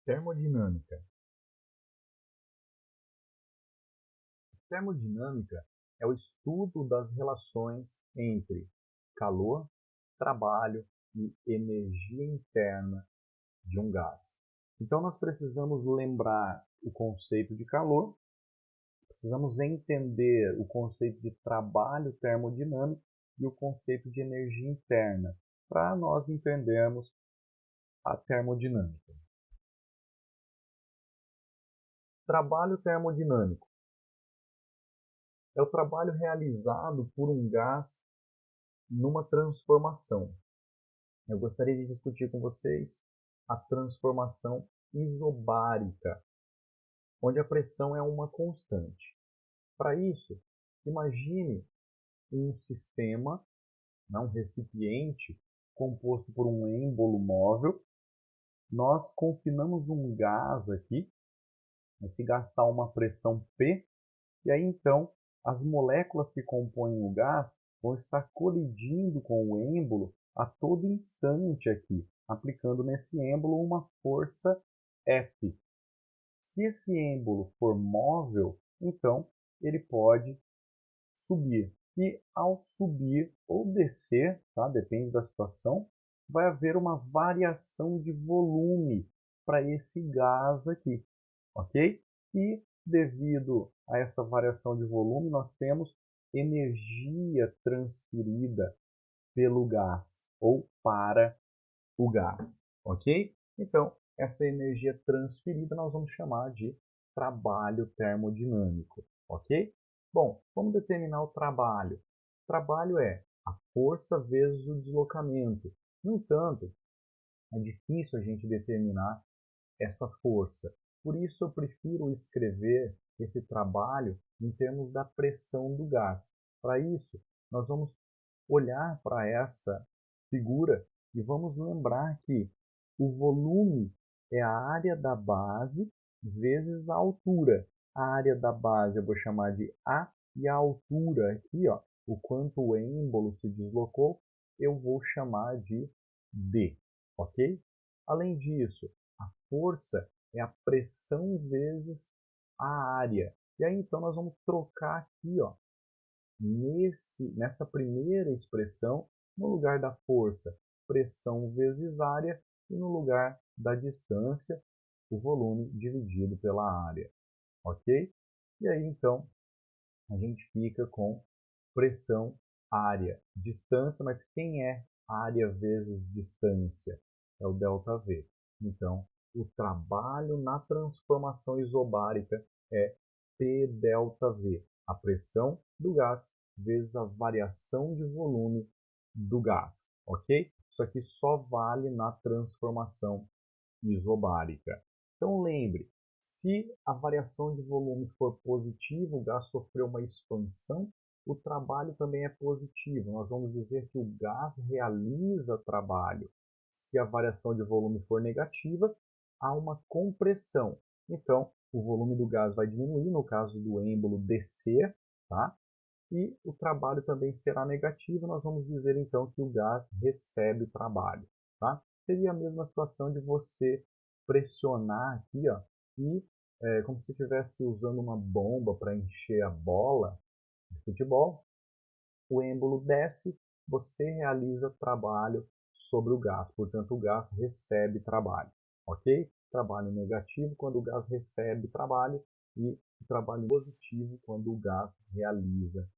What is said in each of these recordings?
Termodinâmica. Termodinâmica é o estudo das relações entre calor, trabalho e energia interna de um gás. Então, nós precisamos lembrar o conceito de calor, precisamos entender o conceito de trabalho termodinâmico e o conceito de energia interna, para nós entendermos a termodinâmica. Trabalho termodinâmico é o trabalho realizado por um gás numa transformação. Eu gostaria de discutir com vocês a transformação isobárica, onde a pressão é uma constante. Para isso, imagine um sistema, um recipiente, composto por um êmbolo móvel. Nós confinamos um gás aqui, esse gás está a uma pressão P, e aí então as moléculas que compõem o gás vão estar colidindo com o êmbolo a todo instante aqui, aplicando nesse êmbolo uma força F. Se esse êmbolo for móvel, então ele pode subir. E ao subir ou descer, tá? Depende da situação, vai haver uma variação de volume para esse gás aqui, ok? E devido a essa variação de volume, nós temos energia transferida pelo gás ou para o gás, ok? Então, essa energia transferida nós vamos chamar de trabalho termodinâmico, ok? Bom, vamos determinar o trabalho. O trabalho é a força vezes o deslocamento. No entanto, é difícil a gente determinar essa força. Por isso eu prefiro escrever esse trabalho em termos da pressão do gás. Para isso, nós vamos olhar para essa figura e vamos lembrar que o volume é a área da base vezes a altura. A área da base eu vou chamar de A e a altura aqui, ó, o quanto o êmbolo se deslocou, eu vou chamar de D, ok? Além disso, a força é a pressão vezes a área. E aí então nós vamos trocar aqui, ó, nessa primeira expressão, no lugar da força, pressão vezes área, e no lugar da distância, o volume dividido pela área. Ok? E aí então a gente fica com pressão, área, distância, mas quem é área vezes distância? É o ΔV. Então, o trabalho na transformação isobárica é P ΔV, a pressão do gás vezes a variação de volume do gás, ok? Isso aqui só vale na transformação isobárica. Então lembre, se a variação de volume for positiva, o gás sofreu uma expansão, o trabalho também é positivo. Nós vamos dizer que o gás realiza trabalho. Se a variação de volume for negativa, há uma compressão. Então, o volume do gás vai diminuir, no caso do êmbolo descer, tá? E o trabalho também será negativo. Nós vamos dizer então que o gás recebe trabalho, tá? Seria a mesma situação de você pressionar aqui, ó, e como se estivesse usando uma bomba para encher a bola de futebol. O êmbolo desce, você realiza trabalho sobre o gás, portanto o gás recebe trabalho, ok? Trabalho negativo quando o gás recebe trabalho e trabalho positivo quando o gás realiza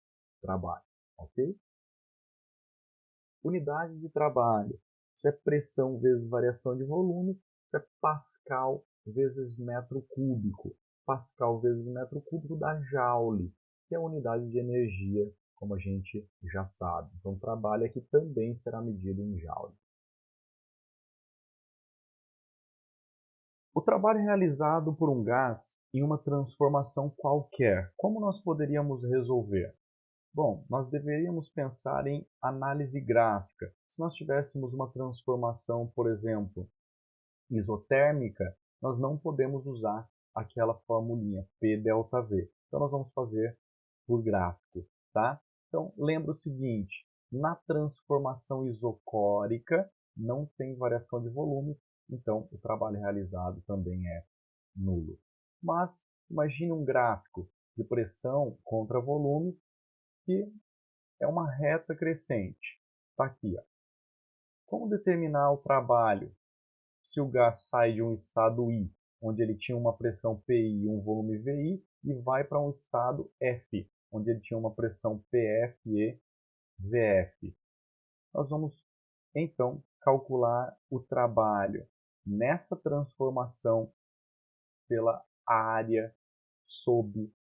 trabalho, ok? Unidade de trabalho, isso é pressão vezes variação de volume, isso é Pascal vezes metro cúbico. Pascal vezes metro cúbico dá Joule, que é a unidade de energia, como a gente já sabe. Então, o trabalho aqui também será medido em Joule. O trabalho realizado por um gás em uma transformação qualquer, como nós poderíamos resolver? Bom, nós deveríamos pensar em análise gráfica. Se nós tivéssemos uma transformação, por exemplo, isotérmica, nós não podemos usar aquela formulinha P ΔV. Então, nós vamos fazer por gráfico, tá? Então, lembra o seguinte, na transformação isocórica, não tem variação de volume, então o trabalho realizado também é nulo. Mas imagine um gráfico de pressão contra volume que é uma reta crescente. Está aqui. Ó. Como determinar o trabalho se o gás sai de um estado I, onde ele tinha uma pressão PI e um volume VI, e vai para um estado F, onde ele tinha uma pressão PF e VF? Nós vamos, então, calcular o trabalho nessa transformação pela área sob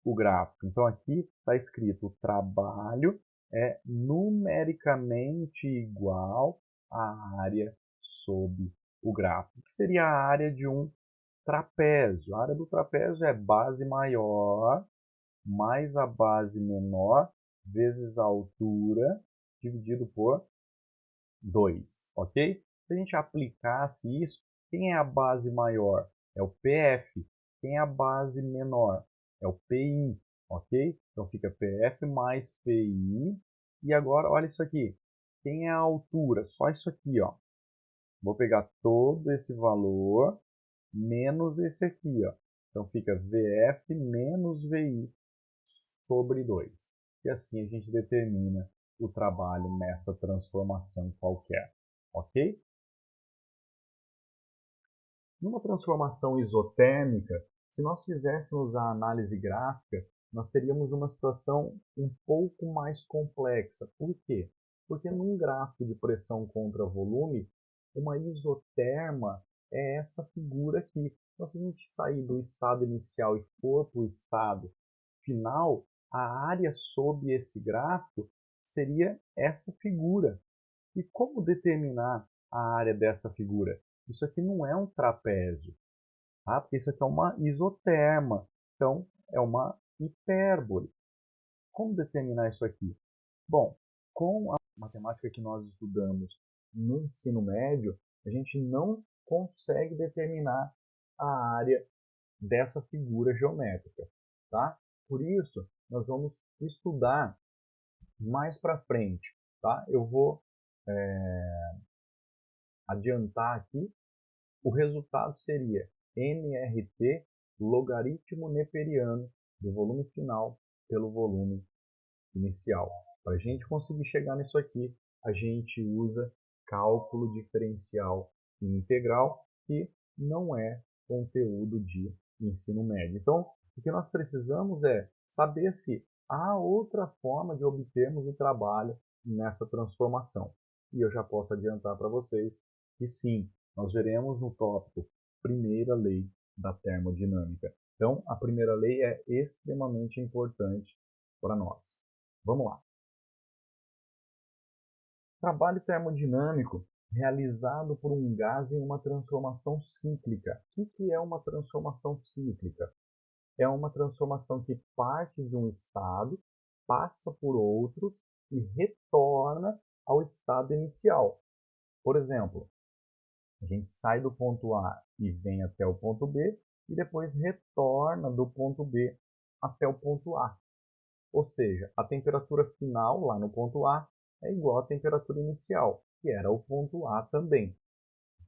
o gráfico. Então, aqui está escrito: o trabalho é numericamente igual à área sob o gráfico, que seria a área de um trapézio. A área do trapézio é base maior mais a base menor vezes a altura dividido por 2, ok? Se a gente aplicasse isso, quem é a base maior? É o PF. Quem é a base menor? É o PI, ok? Então fica PF mais PI. E agora, olha isso aqui. Quem é a altura? Só isso aqui, ó. Vou pegar todo esse valor menos esse aqui, ó. Então fica VF menos VI sobre 2. E assim a gente determina o trabalho nessa transformação qualquer, ok? Numa transformação isotérmica, se nós fizéssemos a análise gráfica, nós teríamos uma situação um pouco mais complexa. Por quê? Porque num gráfico de pressão contra volume, uma isoterma é essa figura aqui. Então, se a gente sair do estado inicial e for para o estado final, a área sob esse gráfico seria essa figura. E como determinar a área dessa figura? Isso aqui não é um trapézio, tá? Porque isso aqui é uma isoterma, então é uma hipérbole. Como determinar isso aqui? Bom, com a matemática que nós estudamos no ensino médio, a gente não consegue determinar a área dessa figura geométrica, tá? Por isso, nós vamos estudar mais para frente, tá? Eu vou adiantar aqui. O resultado seria nRT logaritmo neperiano do volume final pelo volume inicial. Para a gente conseguir chegar nisso aqui, a gente usa cálculo diferencial e integral, que não é conteúdo de ensino médio. Então, o que nós precisamos é saber se há outra forma de obtermos o trabalho nessa transformação. E eu já posso adiantar para vocês que sim, nós veremos no tópico primeira lei da termodinâmica. Então, a primeira lei é extremamente importante para nós. Vamos lá. Trabalho termodinâmico realizado por um gás em uma transformação cíclica. O que é uma transformação cíclica? É uma transformação que parte de um estado, passa por outros e retorna ao estado inicial. Por exemplo, a gente sai do ponto A e vem até o ponto B e depois retorna do ponto B até o ponto A. Ou seja, a temperatura final lá no ponto A é igual à temperatura inicial, que era o ponto A também.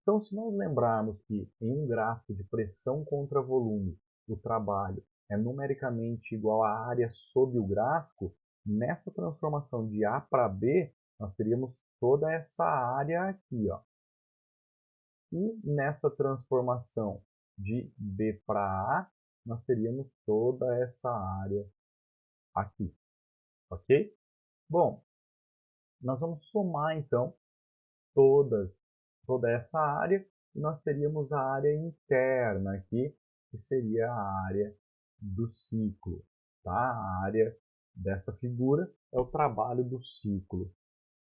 Então, se nós lembrarmos que em um gráfico de pressão contra volume, o trabalho é numericamente igual à área sob o gráfico, nessa transformação de A para B, nós teríamos toda essa área aqui, ó. E nessa transformação de B para A, nós teríamos toda essa área aqui, ok? Bom, nós vamos somar então toda essa área e nós teríamos a área interna aqui, que seria a área do ciclo, tá? A área dessa figura é o trabalho do ciclo,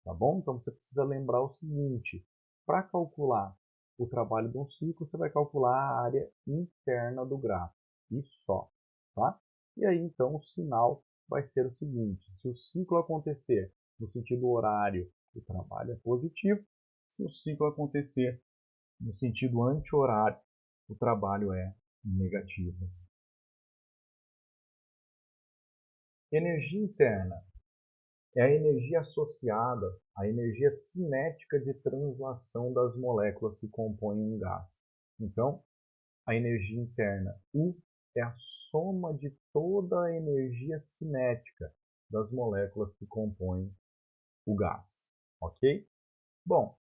tá bom? Então você precisa lembrar o seguinte: para calcular o trabalho de um ciclo, você vai calcular a área interna do gráfico e só, tá? E aí então o sinal vai ser o seguinte: se o ciclo acontecer no sentido horário, o trabalho é positivo. Se o ciclo acontecer no sentido anti-horário, o trabalho é negativo. Energia interna. é a energia associada à energia cinética de translação das moléculas que compõem um gás. Então, a energia interna U é a soma de toda a energia cinética das moléculas que compõem o gás, ok? Bom,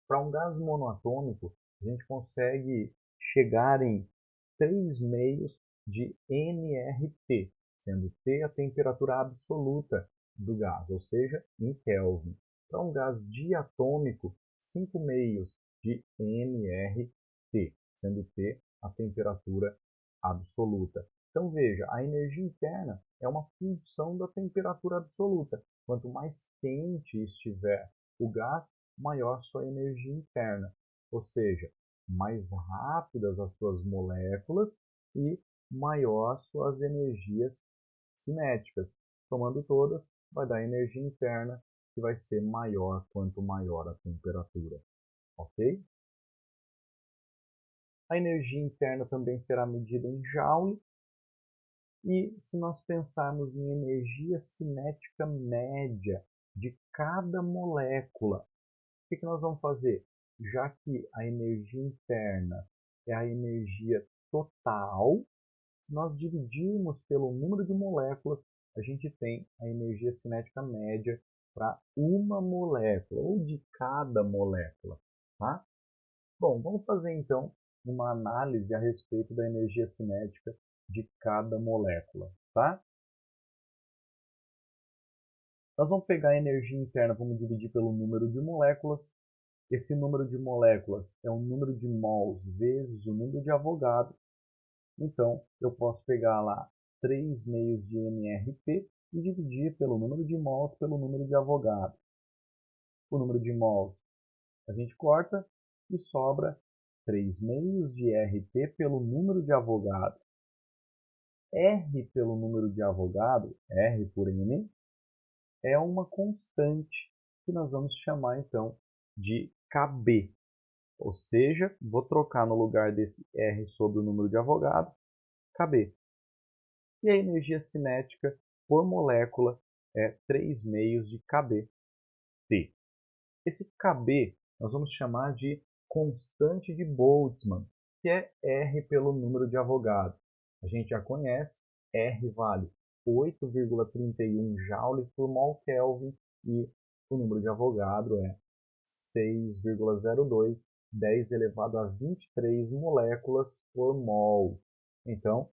para um gás monoatômico, a gente consegue chegar em 3 meios de nRT, sendo T a temperatura absoluta do gás, ou seja, em Kelvin. Para um gás diatômico, 5 meios de nRT, sendo T a temperatura absoluta. Então veja, a energia interna é uma função da temperatura absoluta. Quanto mais quente estiver o gás, maior sua energia interna, ou seja, mais rápidas as suas moléculas e maior suas energias cinéticas. Somando todas, vai dar energia interna, que vai ser maior quanto maior a temperatura. Ok? A energia interna também será medida em Joule. E se nós pensarmos em energia cinética média de cada molécula, o que nós vamos fazer? Já que a energia interna é a energia total, se nós dividirmos pelo número de moléculas, a gente tem a energia cinética média para uma molécula, ou de cada molécula. Tá? Bom, vamos fazer então uma análise a respeito da energia cinética de cada molécula. Tá? Nós vamos pegar a energia interna, vamos dividir pelo número de moléculas. Esse número de moléculas é o número de mols vezes o número de Avogadro. Então, eu posso pegar lá 3 meios de nRT e dividir pelo número de mols pelo número de Avogadro. O número de mols a gente corta e sobra 3 meios de RT pelo número de Avogadro. R pelo número de Avogadro, R por N, é uma constante que nós vamos chamar então de Kb. Ou seja, vou trocar no lugar desse R sobre o número de Avogadro, Kb. E a energia cinética por molécula é 3 meios de Kb. T. Esse Kb nós vamos chamar de constante de Boltzmann, que é R pelo número de Avogadro. A gente já conhece, R vale 8,31 joules por mol Kelvin e o número de Avogadro é 6,02, 10 elevado a 23 moléculas por mol. Então,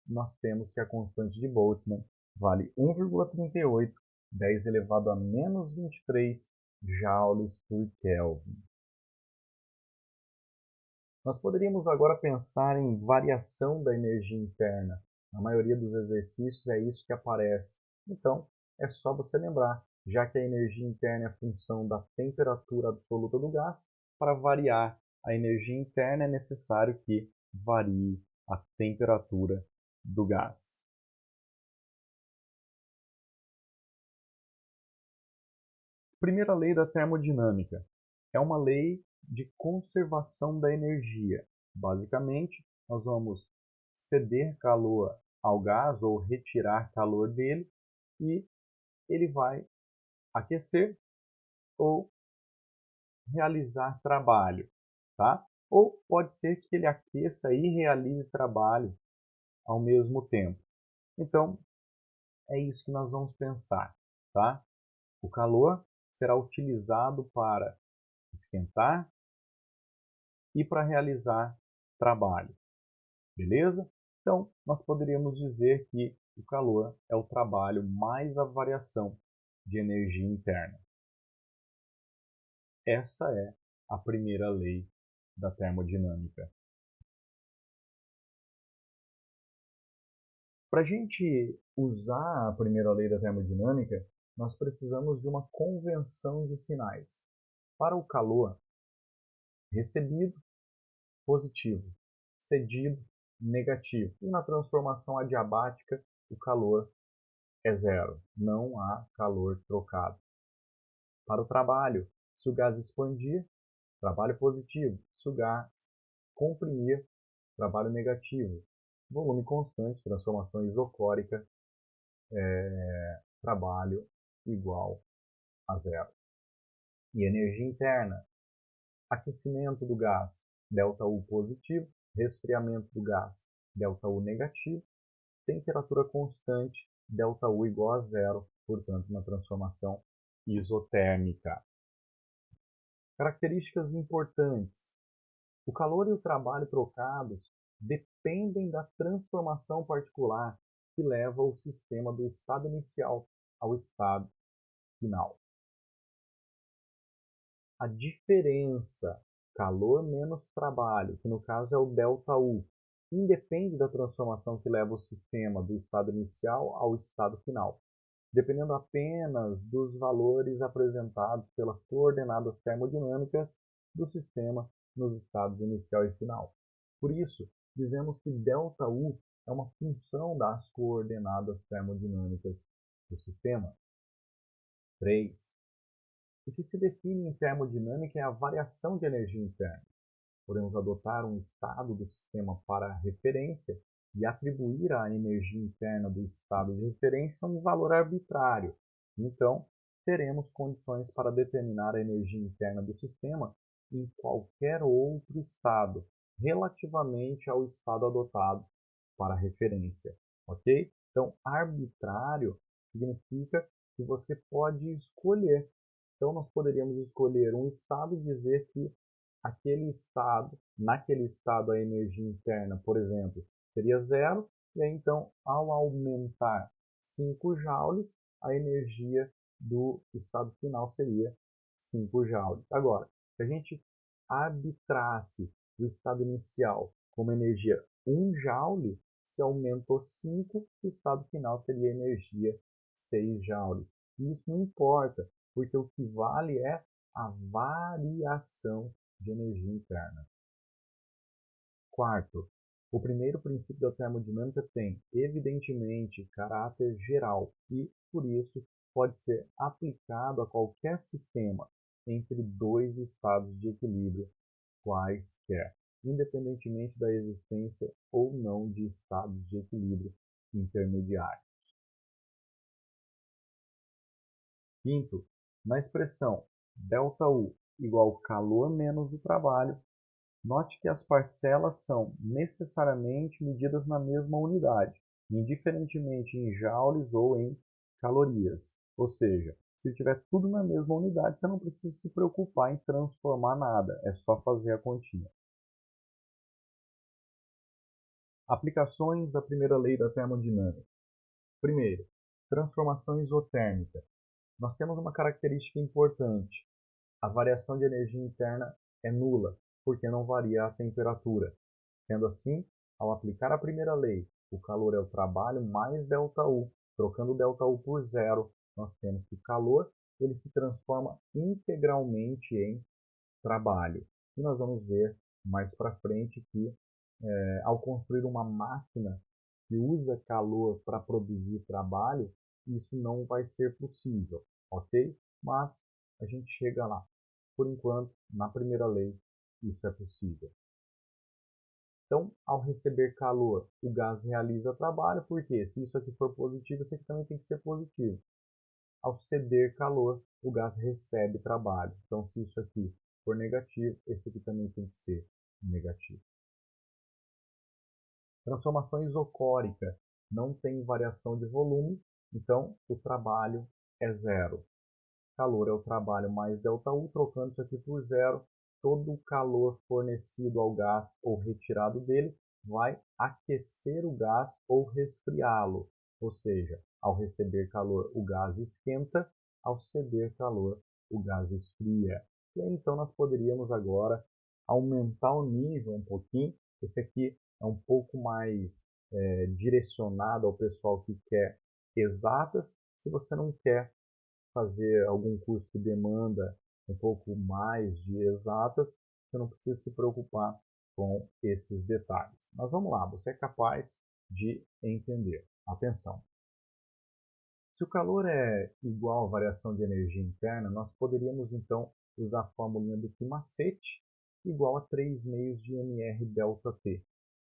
nós temos que a constante de Boltzmann vale 1,38, 10 elevado a menos 23 joules por Kelvin. Nós poderíamos agora pensar em variação da energia interna. Na maioria dos exercícios é isso que aparece. Então, é só você lembrar, já que a energia interna é função da temperatura absoluta do gás, para variar a energia interna é necessário que varie a temperatura do gás. Primeira lei da termodinâmica é uma lei de conservação da energia. Basicamente, nós vamos ceder calor ao gás ou retirar calor dele e ele vai aquecer ou realizar trabalho, tá? Ou pode ser que ele aqueça e realize trabalho ao mesmo tempo. Então, é isso que nós vamos pensar, tá? O calor será utilizado para esquentar e para realizar trabalho, beleza? Então, nós poderíamos dizer que o calor é o trabalho mais a variação de energia interna. Essa é a primeira lei da termodinâmica. Para a gente usar a primeira lei da termodinâmica, nós precisamos de uma convenção de sinais. Para o calor, recebido, positivo, cedido, negativo. E na transformação adiabática, o calor é zero, não há calor trocado. Para o trabalho, se o gás expandir, trabalho positivo. Se o gás comprimir, trabalho negativo. Volume constante, transformação isocórica, trabalho igual a zero. E energia interna, aquecimento do gás, ΔU positivo, resfriamento do gás, ΔU negativo, temperatura constante, ΔU igual a zero, portanto, uma transformação isotérmica. Características importantes. O calor e o trabalho trocados dependem da transformação particular que leva o sistema do estado inicial ao estado final. A diferença calor menos trabalho, que no caso é o ΔU, independe da transformação que leva o sistema do estado inicial ao estado final, dependendo apenas dos valores apresentados pelas coordenadas termodinâmicas do sistema nos estados inicial e final. Por isso, dizemos que ΔU é uma função das coordenadas termodinâmicas do sistema. 3. O que se define em termodinâmica é a variação de energia interna. Podemos adotar um estado do sistema para referência e atribuir à energia interna do estado de referência um valor arbitrário. Então, teremos condições para determinar a energia interna do sistema em qualquer outro estado, relativamente ao estado adotado para referência. Ok? Então, arbitrário significa que você pode escolher. Então, nós poderíamos escolher um estado e dizer que naquele estado a energia interna, por exemplo, seria zero, e aí então, ao aumentar 5 joules, a energia do estado final seria 5 joules. Agora, se a gente arbitrasse o estado inicial como energia 1 joule, se aumentou 5, o estado final teria energia 6 joules. E isso não importa, porque o que vale é a variação de energia interna. Quarto, o primeiro princípio da termodinâmica tem, evidentemente, caráter geral e, por isso, pode ser aplicado a qualquer sistema entre dois estados de equilíbrio quaisquer, independentemente da existência ou não de estados de equilíbrio intermediários. Quinto, na expressão ΔU igual calor menos o trabalho, note que as parcelas são necessariamente medidas na mesma unidade, indiferentemente em joules ou em calorias. Ou seja, se tiver tudo na mesma unidade, você não precisa se preocupar em transformar nada, é só fazer a continha. Aplicações da primeira lei da termodinâmica. Primeiro, transformação isotérmica. Nós temos uma característica importante. A variação de energia interna é nula, porque não varia a temperatura. Sendo assim, ao aplicar a primeira lei, o calor é o trabalho mais ΔU, trocando ΔU por zero, nós temos que o calor ele se transforma integralmente em trabalho. E nós vamos ver mais para frente que ao construir uma máquina que usa calor para produzir trabalho, isso não vai ser possível, ok? Mas a gente chega lá. Por enquanto, na primeira lei, isso é possível. Então, ao receber calor, o gás realiza trabalho, porque se isso aqui for positivo, isso aqui também tem que ser positivo. Ao ceder calor, o gás recebe trabalho. Então, se isso aqui for negativo, esse aqui também tem que ser negativo. Transformação isocórica não tem variação de volume, então o trabalho é zero. Calor é o trabalho mais ΔU, trocando isso aqui por zero, todo o calor fornecido ao gás ou retirado dele vai aquecer o gás ou resfriá-lo. Ou seja, ao receber calor, o gás esquenta, ao ceder calor, o gás esfria. E aí, então, nós poderíamos agora aumentar o nível um pouquinho. Esse aqui é um pouco mais direcionado ao pessoal que quer exatas. Se você não quer fazer algum curso que demanda um pouco mais de exatas, você não precisa se preocupar com esses detalhes. Mas vamos lá, você é capaz de entender. Atenção! Se o calor é igual à variação de energia interna, nós poderíamos então usar a formulinha do Kimacete igual a 3 meios de mR ΔT.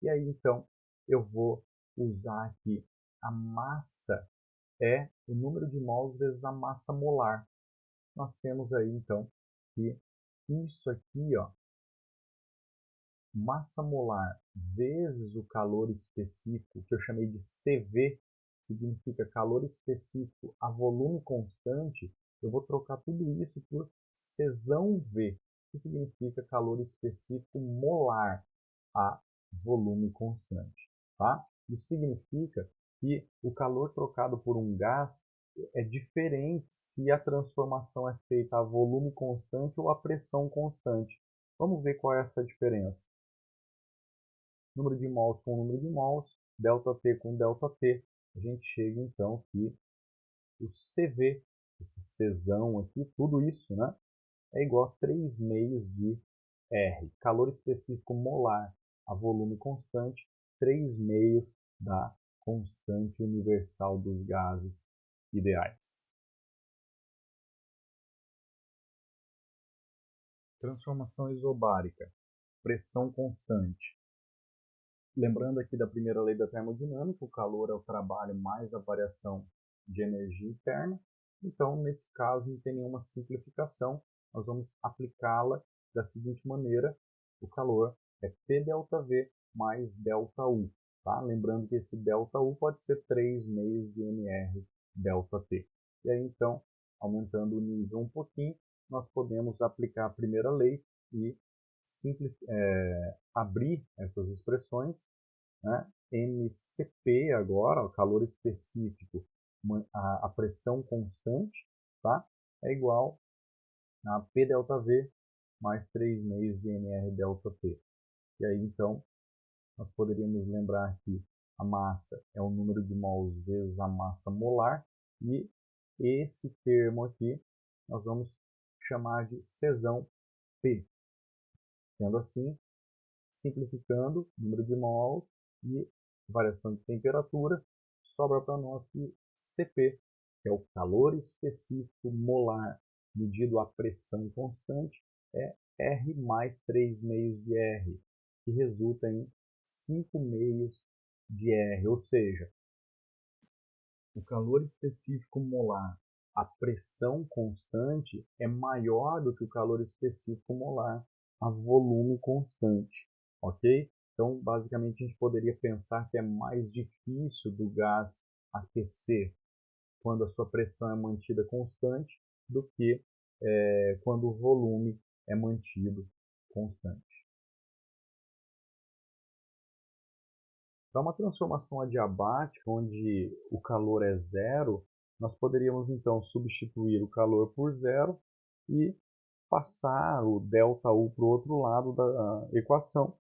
E aí então eu vou usar aqui a massa é o número de mols vezes a massa molar. Nós temos aí, então, que isso aqui, ó, massa molar vezes o calor específico, que eu chamei de CV, significa calor específico a volume constante, eu vou trocar tudo isso por Czão V, que significa calor específico molar a volume constante. Tá? Isso significa que o calor trocado por um gás é diferente se a transformação é feita a volume constante ou a pressão constante. Vamos ver qual é essa diferença. Número de mols com número de mols, ΔT com ΔT, a gente chega então que o CV, esse Czão aqui, tudo isso, né, é igual a 3 meios de R, calor específico molar a volume constante, 3 meios da constante universal dos gases ideais. Transformação isobárica, pressão constante. Lembrando aqui da primeira lei da termodinâmica, o calor é o trabalho mais a variação de energia interna. Então, nesse caso, não tem nenhuma simplificação. Nós vamos aplicá-la da seguinte maneira. O calor é P ΔV mais ΔU. Tá? Lembrando que esse ΔU pode ser 3 meios de mR ΔT. E aí, então, aumentando o nível um pouquinho, nós podemos aplicar a primeira lei e abrir essas expressões, né? MCP agora, o calor específico, a pressão constante, tá? É igual a P ΔV mais 3 meios de mR ΔT. E aí, então, nós poderíamos lembrar que a massa é o número de mols vezes a massa molar, e esse termo aqui nós vamos chamar de Czão P. Sendo assim, simplificando, número de mols e variação de temperatura, sobra para nós que Cp, que é o calor específico molar medido a pressão constante, é R mais 3 meios de R, que resulta em 5 meios de R, ou seja, o calor específico molar a pressão constante é maior do que o calor específico molar a volume constante, ok? Então, basicamente, a gente poderia pensar que é mais difícil do gás aquecer quando a sua pressão é mantida constante do que quando o volume é mantido constante. Para uma transformação adiabática, onde o calor é zero, nós poderíamos então substituir o calor por zero e passar o ΔU para o outro lado da equação.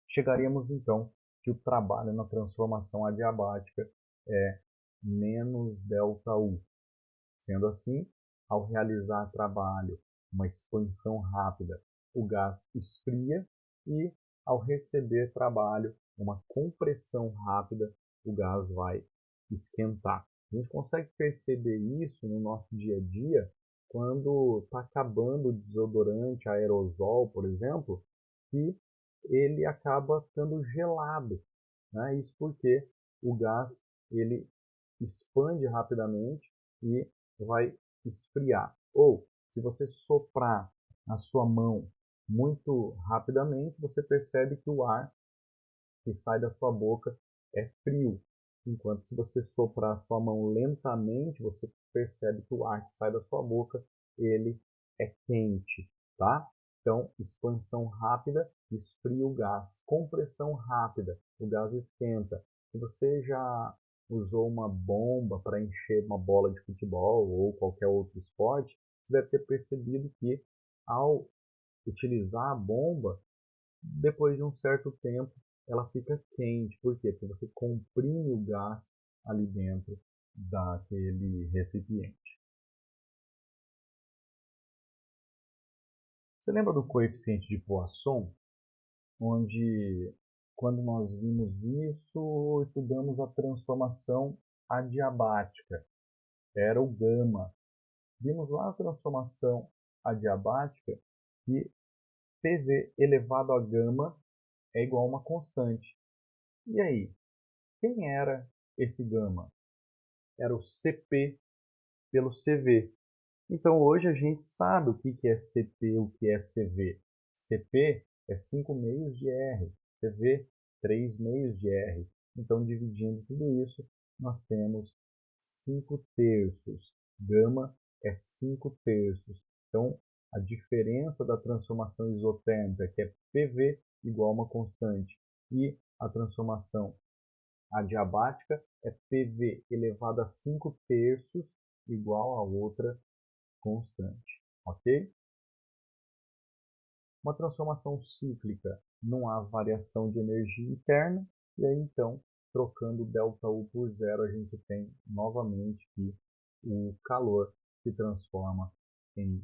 Chegaríamos então que o trabalho na transformação adiabática é menos ΔU. Sendo assim, ao realizar trabalho, uma expansão rápida, o gás esfria, e ao receber trabalho, uma compressão rápida, o gás vai esquentar. A gente consegue perceber isso no nosso dia a dia quando está acabando o desodorante aerosol, por exemplo, e ele acaba ficando gelado, né? Isso porque o gás ele expande rapidamente e vai esfriar. Ou, se você soprar na sua mão muito rapidamente, você percebe que o ar que sai da sua boca é frio. Enquanto se você soprar a sua mão lentamente, você percebe que o ar que sai da sua boca, ele é quente, tá? Então, expansão rápida, esfria o gás. Compressão rápida, o gás esquenta. Se você já usou uma bomba para encher uma bola de futebol ou qualquer outro esporte, você deve ter percebido que ao utilizar a bomba, depois de um certo tempo, ela fica quente. Por quê? Porque você comprime o gás ali dentro daquele recipiente. Você lembra do coeficiente de Poisson? Onde, quando nós vimos isso, estudamos a transformação adiabática. Era o gama. Vimos lá a transformação adiabática que PV elevado a gama é igual a uma constante. E aí, quem era esse gama? era o CP pelo CV. Então hoje a gente sabe o que é CP, o que é CV. CP é 5 meios de R, CV 3 meios de R. Então dividindo tudo isso, nós temos 5 terços. Gama é 5 terços. Então a diferença da transformação isotérmica, que é PV igual a uma constante, e a transformação adiabática é PV elevado a 5 terços igual a outra constante, ok? Uma transformação cíclica, não há variação de energia interna, e aí então, trocando ΔU por zero, a gente tem novamente que o calor se transforma em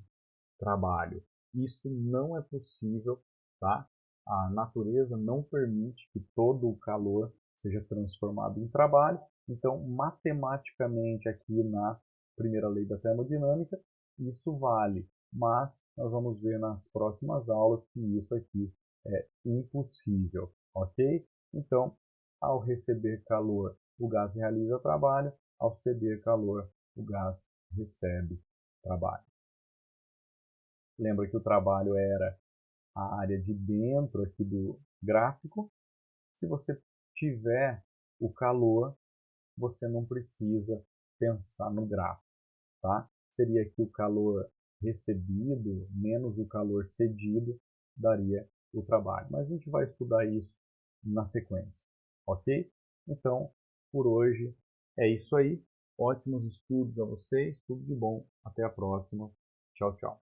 trabalho. Isso não é possível, tá? A natureza não permite que todo o calor seja transformado em trabalho, então matematicamente aqui na primeira lei da termodinâmica isso vale, mas nós vamos ver nas próximas aulas que isso aqui é impossível, ok? Então, ao receber calor, o gás realiza trabalho, ao ceder calor, o gás recebe trabalho. Lembra que o trabalho era a área de dentro aqui do gráfico. Se você tiver o calor, você não precisa pensar no gráfico, tá? Seria que o calor recebido menos o calor cedido daria o trabalho. Mas a gente vai estudar isso na sequência, ok? Então, por hoje é isso aí. Ótimos estudos a vocês, tudo de bom. Até a próxima. Tchau, tchau.